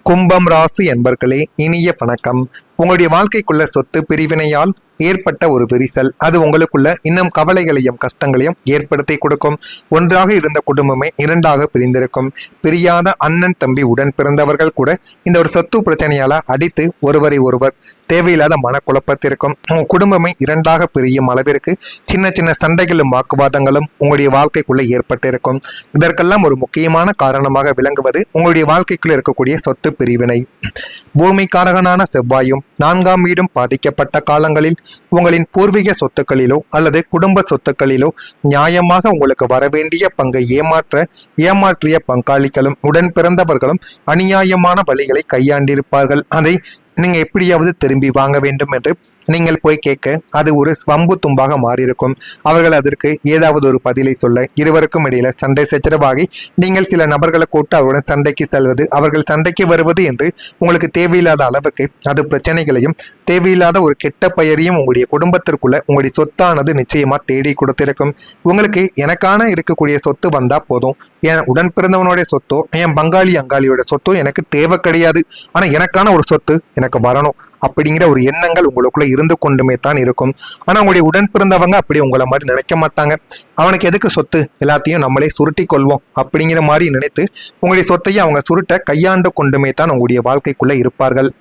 கும்பம் ராசி என்பர்களே, இனிய வணக்கம். உங்களுடைய வாழ்க்கைக்குள்ள சொத்து பிரிவினையால் ஏற்பட்ட ஒரு விரிசல், அது உங்களுக்குள்ள இன்னும் கவலைகளையும் கஷ்டங்களையும் ஏற்படுத்தி கொடுக்கும். ஒன்றாக இருந்த குடும்பமே இரண்டாக பிரிந்திருக்கும். பிரியாத அண்ணன் தம்பி உடன் பிறந்தவர்கள் கூட இந்த ஒரு சொத்து பிரச்சனையால அடித்து ஒருவரை ஒருவர் தேவையில்லாத மனக்குழப்பத்திற்கும் உங்க குடும்பமே இரண்டாக பிரியும் அளவிற்கு சின்ன சின்ன சண்டைகளும் வாக்குவாதங்களும் உங்களுடைய வாழ்க்கைக்குள்ள ஏற்பட்டிருக்கும். இதற்கெல்லாம் ஒரு முக்கியமான காரணமாக விளங்குவது உங்களுடைய வாழ்க்கைக்குள்ள இருக்கக்கூடிய சொத்து பிரிவினை. பூமிக்காரகனான செவ்வாயும் 4ஆம் வீடும் பாதிக்கப்பட்ட காலங்களில் உங்களின் பூர்வீக சொத்துக்களிலோ அல்லது குடும்ப சொத்துக்களிலோ நியாயமாக உங்களுக்கு வரவேண்டிய பங்கை ஏமாற்றிய பங்காளிகளும் உடன் பிறந்தவர்களும் அநியாயமான வழிகளை கையாண்டிருப்பார்கள். அதை நீங்க எப்படியாவது திரும்பி வாங்க வேண்டும் என்று நீங்கள் போய் கேட்க அது ஒரு வம்பு தும்பாக மாறியிருக்கும். அவர்கள் அதற்கு ஏதாவது ஒரு பதிலை சொல்ல இருவருக்கும் இடையில சண்டை சச்சரவாகி நீங்கள் சில நபர்களை கூட்டு அவருடன் சண்டைக்கு செல்வது, அவர்கள் சண்டைக்கு வருவது என்று உங்களுக்கு தேவையில்லாத அளவுக்கு அது பிரச்சனைகளையும் தேவையில்லாத ஒரு கெட்ட பெயரையும் உங்களுடைய குடும்பத்திற்குள்ள உங்களுடைய சொத்தானது நிச்சயமா தேடி கொடுத்திருக்கும். உங்களுக்கு எனக்கான இருக்கக்கூடிய சொத்து வந்தா போதும், என் உடன் பிறந்தவனுடைய சொத்தோ என் பங்காளி அங்காளியோட சொத்தோ எனக்கு தேவை கிடையாது, ஆனா எனக்கான ஒரு சொத்து எனக்கு வரணும் அப்படிங்கிற ஒரு எண்ணங்கள் உங்களுக்குள்ள இருந்து கொண்டுமே தான் இருக்கும். ஆனா உங்களுடைய உடன் பிறந்தவங்க அப்படி உங்களை மாதிரி நினைக்க மாட்டாங்க. அவனுக்கு எதுக்கு சொத்து, எல்லாத்தையும் நம்மளே சுருட்டி கொள்வோம் அப்படிங்கிற மாதிரி நினைத்து உங்களுடைய சொத்தையும் அவங்க சுருட்ட கையாண்டு கொண்டுமே தான் உங்களுடைய வாழ்க்கைக்குள்ள இருப்பார்கள்.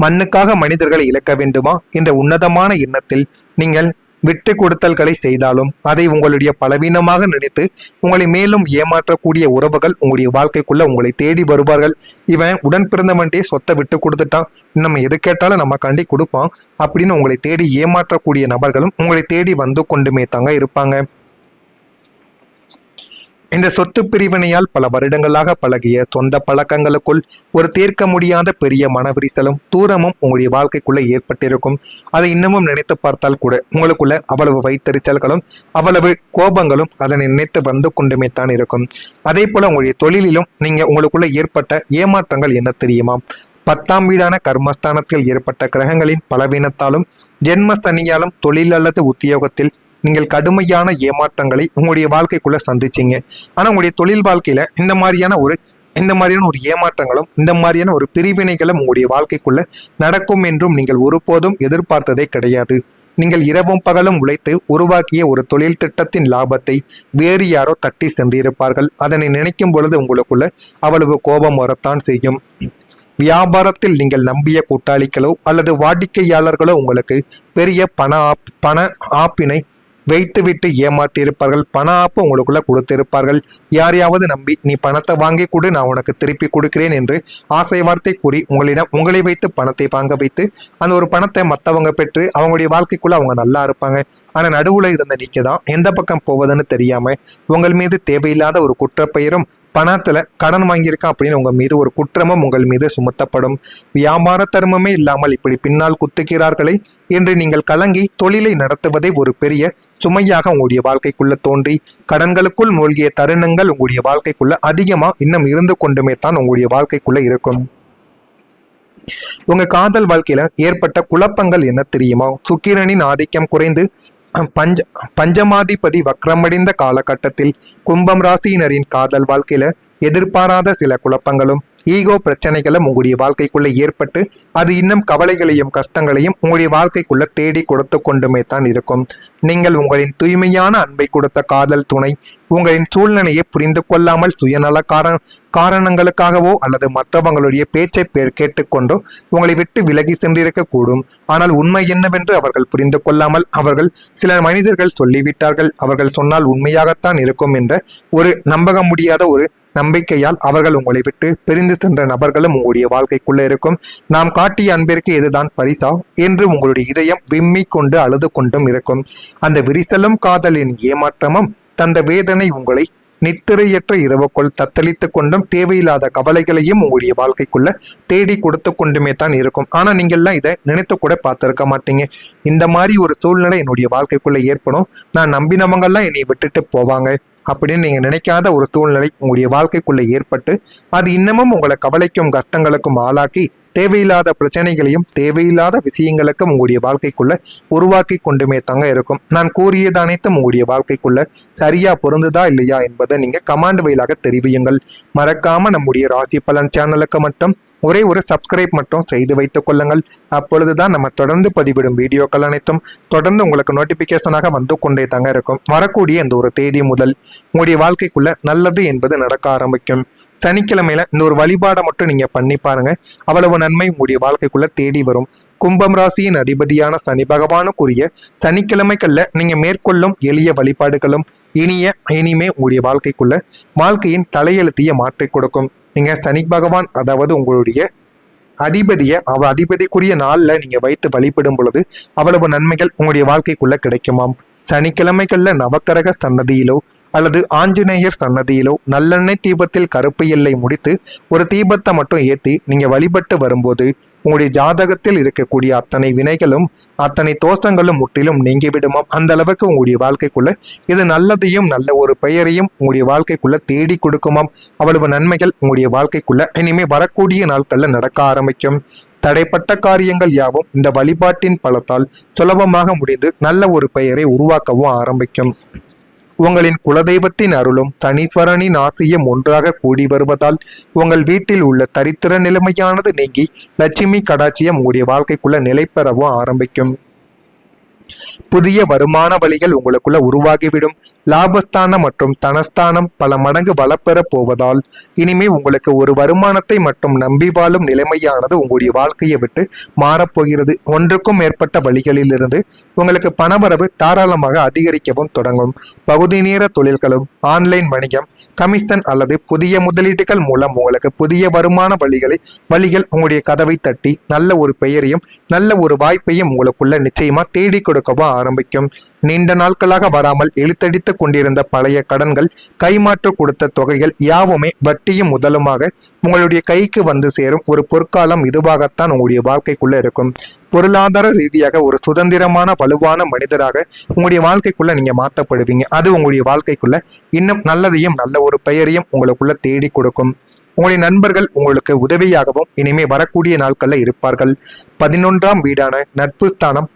மண்ணுக்காக மனிதர்களை இழக்க வேண்டுமா என்ற உன்னதமான எண்ணத்தில் நீங்கள் விட்டு கொடுத்தல்களை செய்தாலும் அதை உங்களுடைய பலவீனமாக நினைத்து உங்களை மேலும் ஏமாற்றக்கூடிய உறவுகள் உங்களுடைய வாழ்க்கைக்குள்ள உங்களை தேடி வருவார்கள். இவன் உடன் பிறந்தவன்டே சொத்தை விட்டு கொடுத்துட்டான், நம்ம எது கேட்டாலும் நம்ம கண்டி கொடுப்பான் அப்படின்னு உங்களை தேடி ஏமாற்றக்கூடிய நபர்களும் உங்களை தேடி வந்து கொண்டுமே தாங்க இருப்பாங்க. இந்த சொத்து பிரிவினையால் பல வருடங்களாக பழகிய சொந்த பழக்கங்களுக்குள் ஒரு தீர்க்க முடியாத பெரிய மனவிரிசலும் தூரமும் உங்களுடைய வாழ்க்கைக்குள்ள ஏற்பட்டிருக்கும். அதை இன்னமும் நினைத்து பார்த்தால் கூட உங்களுக்குள்ள அவ்வளவு வைத்தறிச்சல்களும் அவ்வளவு கோபங்களும் அதனை நினைத்து வந்து கொண்டுமே தான் இருக்கும். அதே போல உங்களுடைய தொழிலிலும் நீங்க உங்களுக்குள்ள ஏற்பட்ட ஏமாற்றங்கள் என்ன தெரியுமா? 10ஆம் வீடான கர்மஸ்தானத்தில் ஏற்பட்ட கிரகங்களின் பலவீனத்தாலும் ஜென்மஸ்தனியாலும் தொழில் அல்லது உத்தியோகத்தில் நீங்கள் கடுமையான ஏமாற்றங்களை உங்களுடைய வாழ்க்கைக்குள்ள சந்திச்சிங்க. ஆனா உங்களுடைய தொழில் வாழ்க்கையில இந்த மாதிரியான ஒரு ஏமாற்றங்களும் இந்த மாதிரியான ஒரு பிரிவினைகளும் உங்களுடைய வாழ்க்கைக்குள்ள நடக்கும் என்றும் நீங்கள் ஒருபோதும் எதிர்பார்த்ததே கிடையாது. நீங்கள் இரவும் பகலும் உழைத்து உருவாக்கிய ஒரு தொழில் திட்டத்தின் லாபத்தை வேறு யாரோ தட்டி சென்றிருப்பார்கள். அதனை நினைக்கும் பொழுது உங்களுக்குள்ள அவ்வளவு கோபம் வரத்தான் செய்யும். வியாபாரத்தில் நீங்கள் நம்பிய கூட்டாளிகளோ அல்லது வாடிக்கையாளர்களோ உங்களுக்கு பெரிய பண ஆப்பினை வைத்துவிட்டு ஏமாற்றியிருப்பார்கள். பண ஆப்பு உங்களுக்குள்ள கொடுத்திருப்பார்கள். யாரையாவது நம்பி நீ பணத்தை வாங்கி கொடு, நான் உனக்கு திருப்பி கொடுக்கிறேன் என்று ஆசை வார்த்தை கூறி உங்களை வைத்து பணத்தை வாங்க வைத்து அந்த ஒரு பணத்தை மற்றவங்க பெற்று அவங்களுடைய வாழ்க்கைக்குள்ள அவங்க நல்லா இருப்பாங்க. ஆனா நடுவுல இருந்த நீங்க தான் எந்த பக்கம் போவதுன்னு தெரியாம உங்கள் மீது தேவையில்லாத ஒரு குற்றப்பெயரும் பணத்துல கடன் வாங்கியிருக்கான் அப்படின்னு உங்க மீது ஒரு குற்றமும் உங்கள் மீது சுமத்தப்படும். வியாபார தர்மமே இல்லாமல் இப்படி பின்னால் குத்துகிறார்களே என்று நீங்கள் கலங்கி தொழிலை நடத்துவதே ஒரு பெரிய சுமையாக உங்களுடைய வாழ்க்கைக்குள்ள தோன்றி கடன்களுக்குள் மூழ்கிய தருணங்கள் உங்களுடைய வாழ்க்கைக்குள்ள அதிகமா இன்னும் இருந்து கொண்டுமே தான் உங்களுடைய வாழ்க்கைக்குள்ள இருக்கும். உங்க காதல் வாழ்க்கையில ஏற்பட்ட குழப்பங்கள் என்ன தெரியுமா? சுக்கிரனின் ஆதிக்கம் குறைந்து பஞ்சமாதிபதி வக்ரமடைந்த காலகட்டத்தில் கும்பம் ராசியினரின் காதல் வாழ்க்கையில எதிர்பாராத சில குழப்பங்களும் ஈகோ பிரச்சனைகளும் உங்களுடைய வாழ்க்கைக்குள்ள ஏற்பட்டு அது இன்னும் கவலைகளையும் கஷ்டங்களையும் உங்களுடைய வாழ்க்கைக்குள்ள தேடி கொடுத்து கொண்டுமே தான் இருக்கும். நீங்கள் உங்களின் தூய்மையான அன்பை கொடுத்த காதல் துணை உங்களின் சூழ்நிலையை புரிந்து கொள்ளாமல் சுயநல காரணங்களுக்காகவோ அல்லது மற்றவங்களுடைய பேச்சை கேட்டுக்கொண்டோ உங்களை விட்டு விலகி சென்றிருக்க கூடும். ஆனால் உண்மை என்னவென்று அவர்கள் புரிந்து கொள்ளாமல் அவர்கள் சில மனிதர்கள் சொல்லிவிட்டார்கள், அவர்கள் சொன்னால் உண்மையாகத்தான் இருக்கும் என்ற ஒரு நம்ப முடியாத ஒரு நம்பிக்கையால் அவர்கள் உங்களை விட்டு பிரிந்து சென்ற நபர்களும் உங்களுடைய வாழ்க்கைக்குள்ள இருக்கும். நாம் காட்டிய அன்பிற்கு இதுதான் பரிசா என்று உங்களுடைய இதயம் விம்மி கொண்டு அழுது கொண்டும் இருக்கும். அந்த விரிசலும் காதலின் ஏமாற்றமும் தந்த வேதனை உங்களை நித்திரையற்ற இரவுக்குள் தத்தளித்து கொண்டும் தேவையில்லாத கவலைகளையும் உங்களுடைய வாழ்க்கைக்குள்ள தேடி கொடுத்து கொண்டுமே தான் இருக்கும். ஆனா நீங்கள்லாம் இதை நினைத்து கூட பார்த்திருக்க மாட்டீங்க. இந்த மாதிரி ஒரு சூழ்நிலை என்னுடைய வாழ்க்கைக்குள்ள ஏற்படும், நான் நம்பினவங்கெல்லாம் என்னை விட்டுட்டு போவாங்க அப்படின்னு நீங்க நினைக்காத ஒரு சூழ்நிலை உங்களுடைய வாழ்க்கைக்குள்ள ஏற்பட்டு அது இன்னமும் உங்களை கவலைக்கும் கஷ்டங்களுக்கும் ஆளாக்கி தேவையில்லாத பிரச்சனைகளையும் தேவையில்லாத விஷயங்களுக்கும் உங்களுடைய வாழ்க்கைக்குள்ள உருவாக்கி கொண்டுமே தாங்க இருக்கும். நான் கூறியது அனைத்தும் உங்களுடைய வாழ்க்கைக்குள்ள சரியா பொருந்துதா இல்லையா என்பதை நீங்க கமாண்ட் வழியாக தெரிவியுங்கள். மறக்காம நம்முடைய ராசி பலன் சேனலுக்கு மட்டும் ஒரே ஒரு சப்ஸ்கிரைப் மட்டும் செய்து வைத்துக் கொள்ளுங்கள். அப்பொழுதுதான் நம்ம தொடர்ந்து பதிவிடும் வீடியோக்கள் அனைத்தும் தொடர்ந்து உங்களுக்கு நோட்டிபிகேஷனாக வந்து கொண்டே தாங்க இருக்கும். வரக்கூடிய இந்த ஒரு தேதி முதல் உங்களுடைய வாழ்க்கைக்குள்ள நல்லது என்பது நடக்க ஆரம்பிக்கும். சனிக்கிழமையில இந்த ஒரு வழிபாடை மட்டும் நீங்க பண்ணி பாருங்க, அவ்வளவு நன்மை உங்களுடைய வாழ்க்கைக்குள்ள தேடி வரும். கும்பம் ராசியின் அதிபதியான சனி பகவானுக்குரிய சனிக்கிழமைகள்ல நீங்க மேற்கொள்ளும் எளிய வழிபாடுகளும் இனிமே உங்களுடைய வாழ்க்கைக்குள்ள வாழ்க்கையின் தலையெழுத்திய மாற்றி கொடுக்கும். நீங்க சனி பகவான் அதாவது உங்களுடைய அதிபதிக்குரிய நாள்ல நீங்க வைத்து வழிபடும் பொழுது அவ்வளவு நன்மைகள் உங்களுடைய வாழ்க்கைக்குள்ள கிடைக்குமாம். சனிக்கிழமைகள்ல நவக்கிரக சன்னதியிலோ அல்லது ஆஞ்சநேயர் சன்னதியிலோ நல்லெண்ணெய் தீபத்தில் கருப்பு எல்லை முடித்து ஒரு தீபத்தை மட்டும் ஏற்றி நீங்க வழிபட்டு வரும்போது உங்களுடைய ஜாதகத்தில் இருக்கக்கூடிய அத்தனை வினைகளும் அத்தனை தோஷங்களும் முற்றிலும் நீங்கிவிடுமாம். அந்த அளவுக்கு உங்களுடைய வாழ்க்கைக்குள்ள இது நல்லதையும் நல்ல ஒரு பெயரையும் உங்களுடைய வாழ்க்கைக்குள்ள தேடி கொடுக்குமாம். அவ்வளவு நன்மைகள் உங்களுடைய வாழ்க்கைக்குள்ள இனிமே வரக்கூடிய நாட்கள்ல நடக்க ஆரம்பிக்கும். தடைப்பட்ட காரியங்கள் யாவும் இந்த வழிபாட்டின் பலத்தால் சுலபமாக முடிந்து நல்ல ஒரு பெயரை உருவாக்கவும் ஆரம்பிக்கும். உங்களின் குலதெய்வத்தின் அருளும் தனீஸ்வரனின் ஆசையும் ஒன்றாக கூடி வருவதால் உங்கள் வீட்டில் உள்ள தரித்திர நிலைமையானது நீங்கி லட்சுமி கடாட்சியம் உங்களுடைய வாழ்க்கைக்குள்ள நிலை பெறவும் ஆரம்பிக்கும். புதிய வருமான வழிகள் உங்களுக்குள்ள உருவாகிவிடும். லாபஸ்தானம் மற்றும் தனஸ்தானம் பல மடங்கு வளப்பெற போவதால் இனிமே உங்களுக்கு ஒரு வருமானத்தை மட்டும் நம்பி வாழும் நிலைமையானது உங்களுடைய வாழ்க்கையை விட்டு மாறப்போகிறது. ஒன்றுக்கும் மேற்பட்ட வழிகளிலிருந்து உங்களுக்கு பணவரவு தாராளமாக அதிகரிக்கவும் தொடங்கும். பகுதி நேர தொழில்களும் ஆன்லைன் வணிகம் கமிஷன் அல்லது புதிய முதலீடுகள் மூலம் உங்களுக்கு புதிய வருமான வழிகள் உங்களுடைய கதவை தட்டி நல்ல ஒரு பெயரையும் நல்ல ஒரு வாய்ப்பையும் உங்களுக்குள்ள நிச்சயமா தேடி கொடுக்கவும் ஆரம்பிக்கும். நீண்ட நாட்களாக வராமல் இழுத்தடித்து கொண்டிருந்த பழைய கடன்கள் கைமாற்று கொடுத்த தொகைகள் யாவுமே வட்டியும் முதலுமாக உங்களுடைய கைக்கு வந்து சேரும் ஒரு பொற்காலம் இதுவாகத்தான் உங்களுடைய வாழ்க்கைக்குள்ள இருக்கும். பொருளாதார ரீதியாக ஒரு சுதந்திரமான வலுவான மனிதராக உங்களுடைய வாழ்க்கைக்குள்ள நீங்க மாற்றப்படுவீங்க. அது உங்களுடைய வாழ்க்கைக்குள்ள இன்னும் நல்லதையும் நல்ல ஒரு பெயரையும் உங்களுக்குள்ள தேடி கொடுக்கும். உங்களுடைய நண்பர்கள் உங்களுக்கு உதவியாகவும் இனிமே வரக்கூடிய நாட்கள்ல இருப்பார்கள். 11ஆம் வீடான நட்பு ஸ்தானம்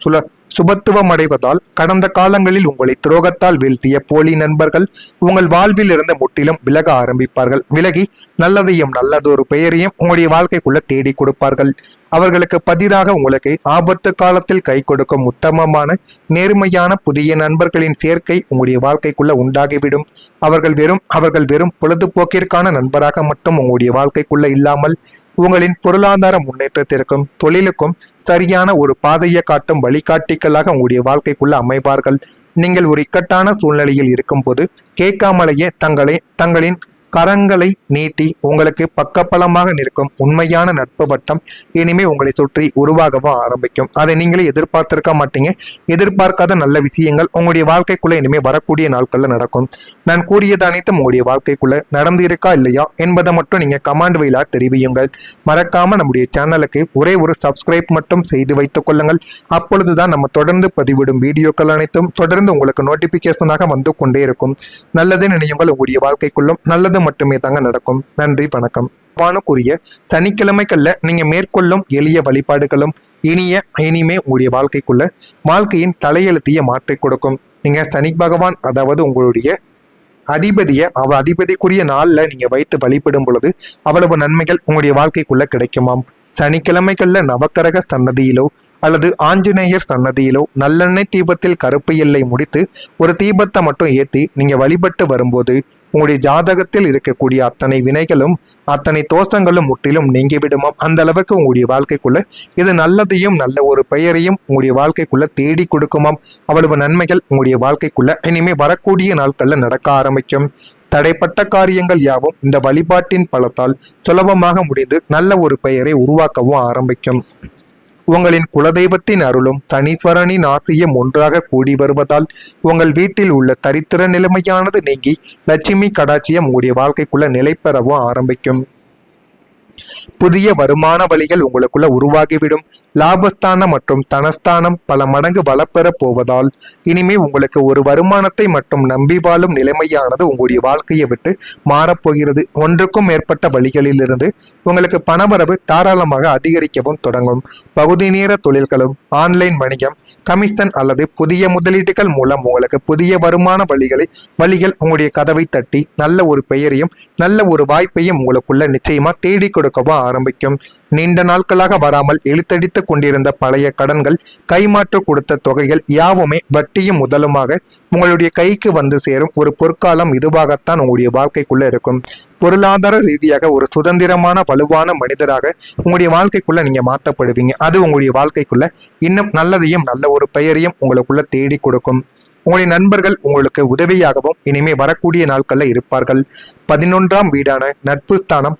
சுபத்துவம் அடைவதால் கடந்த காலங்களில் உங்களை துரோகத்தால் வீழ்த்திய போலி நண்பர்கள் உங்கள் வாழ்வில் இருந்து முற்றிலும் விலக ஆரம்பிப்பார்கள். விலகி நல்லதையும் நல்லதொரு பெயரையும் உங்களுடைய வாழ்க்கைக்குள்ள தேடி கொடுப்பார்கள். அவர்களுக்கு பதிலாக உங்களுக்கு ஆபத்து காலத்தில் கை கொடுக்கும் உத்தமமான நேர்மையான புதிய நண்பர்களின் சேர்க்கை உங்களுடைய வாழ்க்கைக்குள்ள உண்டாகிவிடும். அவர்கள் வெறும் பொழுதுபோக்கிற்கான நண்பராக மட்டும் உங்களுடைய வாழ்க்கைக்குள்ள இல்லாமல் உங்களின் பொருளாதார முன்னேற்றத்திற்கும் தொழிலுக்கும் சரியான ஒரு பாதையை காட்டும் வழிகாட்டிகளாக உங்களுடைய வாழ்க்கைக்குள்ள அமைப்பார்கள். நீங்கள் ஒரு இக்கட்டான சூழ்நிலையில் இருக்கும்போது கேட்காமலேயே தங்களின் கரங்களை நீட்டி உங்களுக்கு பக்கபலமாக நிற்கும் உண்மையான நட்பு வட்டம் இனிமே உங்களை சுற்றி உருவாகவும் ஆரம்பிக்கும். அதை நீங்களே எதிர்பார்த்திருக்க மாட்டீங்க. எதிர்பார்க்காத நல்ல விஷயங்கள் உங்களுடைய வாழ்க்கைக்குள்ள இனிமே வரக்கூடிய நாட்கள்ல நடக்கும். நான் கூறியது அனைத்தும் உங்களுடைய வாழ்க்கைக்குள்ள நடந்து இருக்கா இல்லையா என்பதை மட்டும் நீங்க கமாண்ட் வழியாக தெரிவியுங்கள். மறக்காம நம்முடைய சேனலுக்கு ஒரே ஒரு சப்ஸ்கிரைப் மட்டும் செய்து வைத்துக் கொள்ளுங்கள். அப்பொழுதுதான் நம்ம தொடர்ந்து பதிவிடும் வீடியோக்கள் அனைத்தும் தொடர்ந்து உங்களுக்கு நோட்டிபிகேஷனாக வந்து கொண்டே இருக்கும். நல்லது நினையுங்கள். உங்களுடைய வாழ்க்கைக்குள்ளும் நல்லது மட்டுமே தாங்க நடக்கும். நன்றி, வணக்கம். வானுக்குரிய சனிக்கிழமைகள்ல நீங்க மேற்கொள்ளும் எளிய வழிபாடுகளும் இனிமே உங்களுடைய வாழ்க்கைக்குள்ள வாழ்க்கையின் தலையெழுத்திய மாற்றி கொடுக்கும். நீங்க சனி பகவான் அதாவது உங்களுடைய அதிபதிக்குரிய நாள்ல நீங்க வைத்து வழிபடும் பொழுது அவ்வளவு நன்மைகள் உங்களுடைய வாழ்க்கைக்குள்ள கிடைக்குமாம். சனிக்கிழமைகள்ல நவக்கிரக சன்னதியிலோ அல்லது ஆஞ்சநேயர் சன்னதியிலோ நல்லெண்ணெய் தீபத்தில் கருப்பு எல்லை முடித்து ஒரு தீபத்தை மட்டும் ஏற்றி நீங்க வழிபட்டு வரும்போது உங்களுடைய ஜாதகத்தில் இருக்கக்கூடிய அத்தனை வினைகளும் அத்தனை தோஷங்களும் முற்றிலும் நீங்கிவிடுமாம். அந்த அளவுக்கு உங்களுடைய வாழ்க்கைக்குள்ள இது நல்லதையும் நல்ல ஒரு பெயரையும் உங்களுடைய வாழ்க்கைக்குள்ள தேடி கொடுக்குமாம். அவ்வளவு நன்மைகள் உங்களுடைய வாழ்க்கைக்குள்ள இனிமே வரக்கூடிய நாட்கள்ல நடக்க ஆரம்பிக்கும். தடைப்பட்ட காரியங்கள் யாவும் இந்த வழிபாட்டின் பலத்தால் சுலபமாக முடிந்து நல்ல ஒரு பெயரை உருவாக்கவும் ஆரம்பிக்கும். உங்களின் குலதெய்வத்தின் அருளும் தனீஸ்வரனின் ஆசையும் ஒன்றாக கூடி வருவதால் உங்கள் வீட்டில் உள்ள தரித்திர நிலைமையானது நீங்கி லட்சுமி கடாட்சியம் உங்களுடைய வாழ்க்கைக்குள்ள நிலை பெறவும் ஆரம்பிக்கும். புதிய வருமான வழிகள் உங்களுக்குள்ள உருவாகிவிடும். லாபஸ்தானம் மற்றும் தனஸ்தானம் பல மடங்கு வளப்பெற போவதால் இனிமே உங்களுக்கு ஒரு வருமானத்தை மட்டும் நம்பி வாழும் நிலைமையானது உங்களுடைய வாழ்க்கையை விட்டு மாறப்போகிறது. ஒன்றுக்கும் மேற்பட்ட வழிகளிலிருந்து உங்களுக்கு பணவரவு தாராளமாக அதிகரிக்கவும் தொடங்கும். பகுதி நேர தொழில்களும் ஆன்லைன் வணிகம், கமிஷன் அல்லது புதிய முதலீடுகள் மூலம் உங்களுக்கு புதிய வருமான வழிகள் உங்களுடைய கதவை தட்டி நல்ல ஒரு பெயரையும் நல்ல ஒரு வாய்ப்பையும் உங்களுக்குள்ள நிச்சயமா தேடி கொடுக்கவும் ஆரம்பிக்கும். நீண்ட நாட்களாக வராமல் இழுத்தடித்துக் கொண்டிருந்த பழைய கடன்கள், கைமாற்று கொடுத்த தொகைகள் யாவுமே வட்டியும் முதலுமாக உங்களுடைய கைக்கு வந்து சேரும் ஒரு பொற்காலம் இதுவாகத்தான் உங்களுடைய வாழ்க்கைக்குள்ள இருக்கும். பொருளாதார ரீதியாக ஒரு சுதந்திரமான வலுவான மனிதராக உங்களுடைய வாழ்க்கைக்குள்ள நீங்க மாற்றப்படுவீங்க. அது உங்களுடைய வாழ்க்கைக்குள்ள இன்னும் நல்லதையும் நல்ல ஒரு பெயரையும் உங்களுக்குள்ள தேடி கொடுக்கும். உங்களுடைய நண்பர்கள் உங்களுக்கு உதவியாகவும் இனிமே வரக்கூடிய நாட்கள்ல இருப்பார்கள். 11ஆம் வீடான நட்பு ஸ்தானம்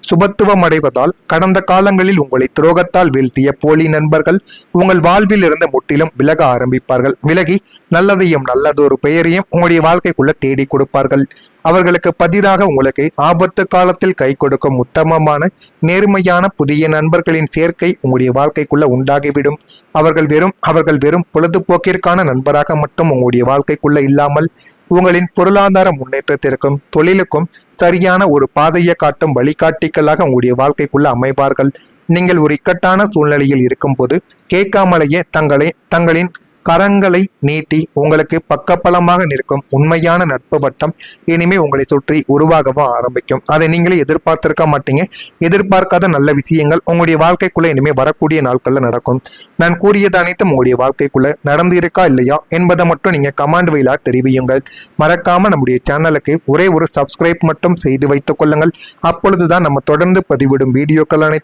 சுபத்துவம் அடைவதால் கடந்த காலங்களில் உங்களை துரோகத்தால் வீழ்த்திய போலி நண்பர்கள் உங்கள் வாழ்வில் இருந்து முற்றிலும் விலக ஆரம்பிப்பார்கள். விலகி நல்லதையும் நல்லதொரு பெயரையும் உங்களுடைய வாழ்க்கைக்குள்ள தேடி கொடுப்பார்கள். அவர்களுக்கு பதிலாக உங்களுக்கு ஆபத்து காலத்தில் கை கொடுக்கும் உத்தமமான நேர்மையான புதிய நண்பர்களின் சேர்க்கை உங்களுடைய வாழ்க்கைக்குள்ள உண்டாகிவிடும். அவர்கள் வெறும் பொழுதுபோக்கிற்கான நண்பராக மட்டும் உங்களுடைய வாழ்க்கைக்குள்ள இல்லாமல் உங்களின் பொருளாதார முன்னேற்றத்திற்கும் தொழிலுக்கும் சரியான ஒரு பாதையை காட்டும் வழிகாட்டிகளாக உங்களுடைய வாழ்க்கைக்குள்ள அமைவார்கள். நீங்கள் ஒரு இக்கட்டான சூழ்நிலையில் இருக்கும்போது கேட்காமலேயே தங்களின் கரங்களை நீட்டி உங்களுக்கு பக்கபலமாக நிற்கும் உண்மையான நட்பு வட்டம் இனிமே உங்களை சுற்றி உருவாகவும் ஆரம்பிக்கும். அதை நீங்களே எதிர்பார்த்திருக்க மாட்டீங்க. எதிர்பார்க்காத நல்ல விஷயங்கள் உங்களுடைய வாழ்க்கைக்குள்ள இனிமே வரக்கூடிய நாட்கள்ல நடக்கும். நான் கூறியது அனைத்தும் உங்களுடைய வாழ்க்கைக்குள்ள நடந்து இருக்கா இல்லையா என்பதை மட்டும் நீங்க கமெண்ட் வழியா தெரிவியுங்கள். மறக்காம நம்முடைய சேனலுக்கு ஒரே ஒரு சப்ஸ்கிரைப் மட்டும் செய்து வைத்துக் கொள்ளுங்கள். அப்பொழுதுதான் நம்ம தொடர்ந்து பதிவிடும் வீடியோக்கள் அனைத்தும்